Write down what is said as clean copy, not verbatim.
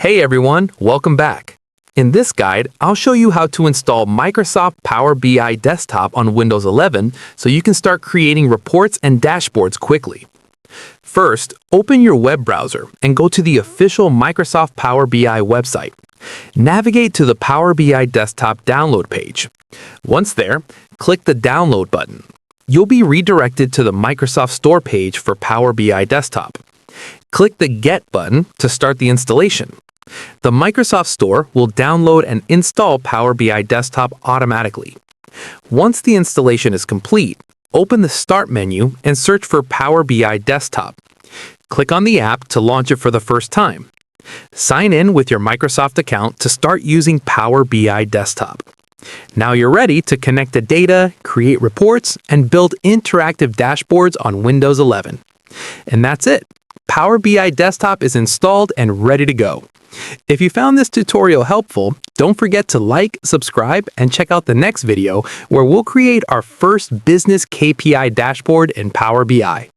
Hey everyone, welcome back. In this guide, I'll show you how to install Microsoft Power BI Desktop on Windows 11 so you can start creating reports and dashboards quickly. First, open your web browser and go to the official Microsoft Power BI website. Navigate to the Power BI Desktop download page. Once there, click the Download button. You'll be redirected to the Microsoft Store page for Power BI Desktop. Click the Get button to start the installation. The Microsoft Store will download and install Power BI Desktop automatically. Once the installation is complete, open the Start menu and search for Power BI Desktop. Click on the app to launch it for the first time. Sign in with your Microsoft account to start using Power BI Desktop. Now you're ready to connect the data, create reports, and build interactive dashboards on Windows 11. And that's it. Power BI Desktop is installed and ready to go. If you found this tutorial helpful, don't forget to like, subscribe, and check out the next video where we'll create our first business KPI dashboard in Power BI.